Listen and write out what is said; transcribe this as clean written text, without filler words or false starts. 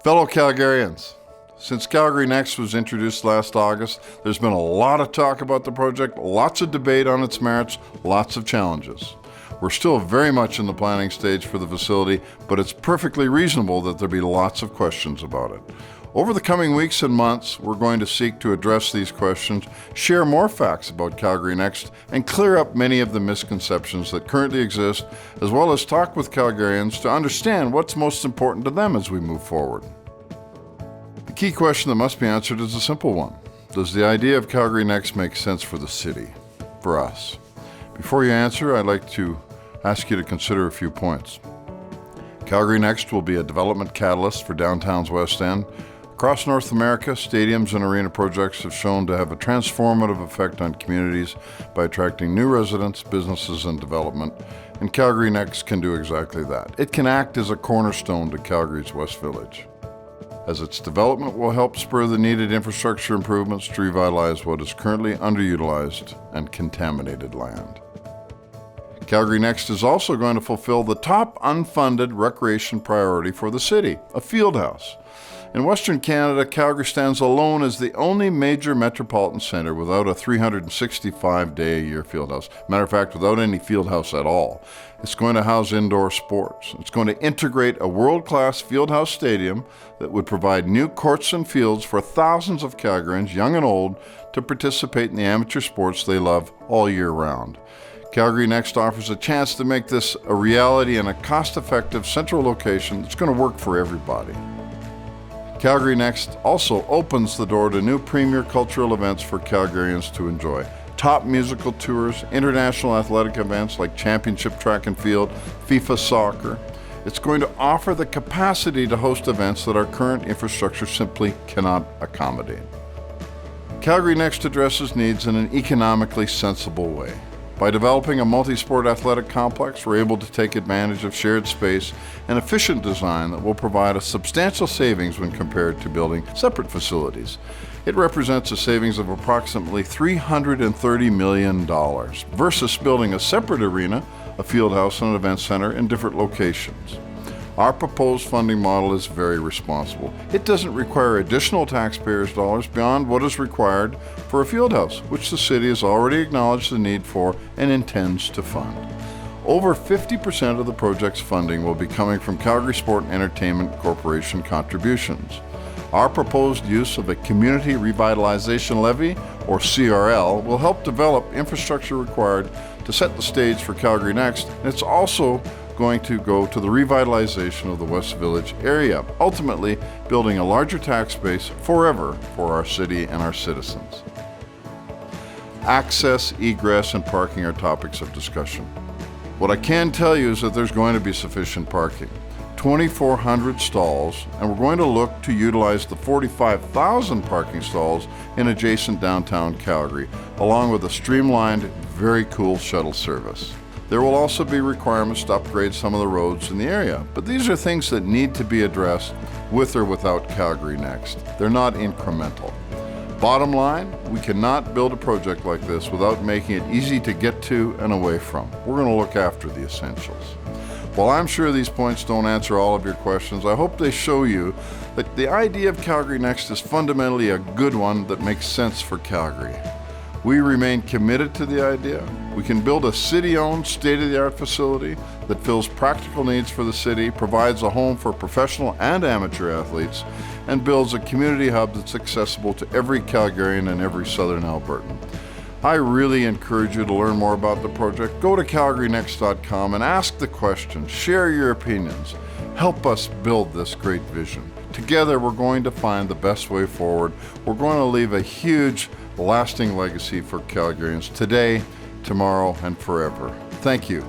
Fellow Calgarians, since Calgary Next was introduced last August, there's been a lot of talk about the project, lots of debate on its merits, lots of challenges. We're still very much in the planning stage for the facility, but it's perfectly reasonable that there be lots of questions about it. Over the coming weeks and months, we're going to seek to address these questions, share more facts about Calgary Next, and clear up many of the misconceptions that currently exist, as well as talk with Calgarians to understand what's most important to them as we move forward. The key question that must be answered is a simple one. Does the idea of Calgary Next make sense for the city, for us? Before you answer, I'd like to ask you to consider a few points. Calgary Next will be a development catalyst for downtown's West End. Across North America, stadiums and arena projects have shown to have a transformative effect on communities by attracting new residents, businesses, and development, and Calgary Next can do exactly that. It can act as a cornerstone to Calgary's West Village, as its development will help spur the needed infrastructure improvements to revitalize what is currently underutilized and contaminated land. Calgary Next is also going to fulfill the top unfunded recreation priority for the city, a field house. In Western Canada, Calgary stands alone as the only major metropolitan centre without a 365-day-a-year fieldhouse. Matter of fact, without any fieldhouse at all. It's going to house indoor sports. It's going to integrate a world-class fieldhouse stadium that would provide new courts and fields for thousands of Calgarians, young and old, to participate in the amateur sports they love all year round. Calgary Next offers a chance to make this a reality in a cost-effective central location that's going to work for everybody. Calgary Next also opens the door to new premier cultural events for Calgarians to enjoy. Top musical tours, international athletic events like championship track and field, FIFA soccer. It's going to offer the capacity to host events that our current infrastructure simply cannot accommodate. Calgary Next addresses needs in an economically sensible way. By developing a multi-sport athletic complex, we're able to take advantage of shared space and efficient design that will provide a substantial savings when compared to building separate facilities. It represents a savings of approximately $330 million versus building a separate arena, a field house, and an event center in different locations. Our proposed funding model is very responsible. It doesn't require additional taxpayers' dollars beyond what is required for a field house, which the city has already acknowledged the need for and intends to fund. Over 50% of the project's funding will be coming from Calgary Sport and Entertainment Corporation contributions. Our proposed use of a Community Revitalization Levy, or CRL, will help develop infrastructure required to set the stage for Calgary Next, and it's also going to go to the revitalization of the West Village area, ultimately building a larger tax base forever for our city and our citizens. Access, egress, and parking are topics of discussion. What I can tell you is that there's going to be sufficient parking. 2,400 stalls, and we're going to look to utilize the 45,000 parking stalls in adjacent downtown Calgary, along with a streamlined, very cool shuttle service. There will also be requirements to upgrade some of the roads in the area, but these are things that need to be addressed with or without Calgary Next. They're not incremental. Bottom line, we cannot build a project like this without making it easy to get to and away from. We're going to look after the essentials. While I'm sure these points don't answer all of your questions, I hope they show you that the idea of Calgary Next is fundamentally a good one that makes sense for Calgary. We remain committed to the idea. We can build a city-owned, state-of-the-art facility that fills practical needs for the city, provides a home for professional and amateur athletes, and builds a community hub that's accessible to every Calgarian and every Southern Albertan. I really encourage you to learn more about the project. Go to CalgaryNext.com and ask the questions, share your opinions. Help us build this great vision. Together, we're going to find the best way forward. We're going to leave a huge, lasting legacy for Calgarians today, tomorrow, and forever. Thank you.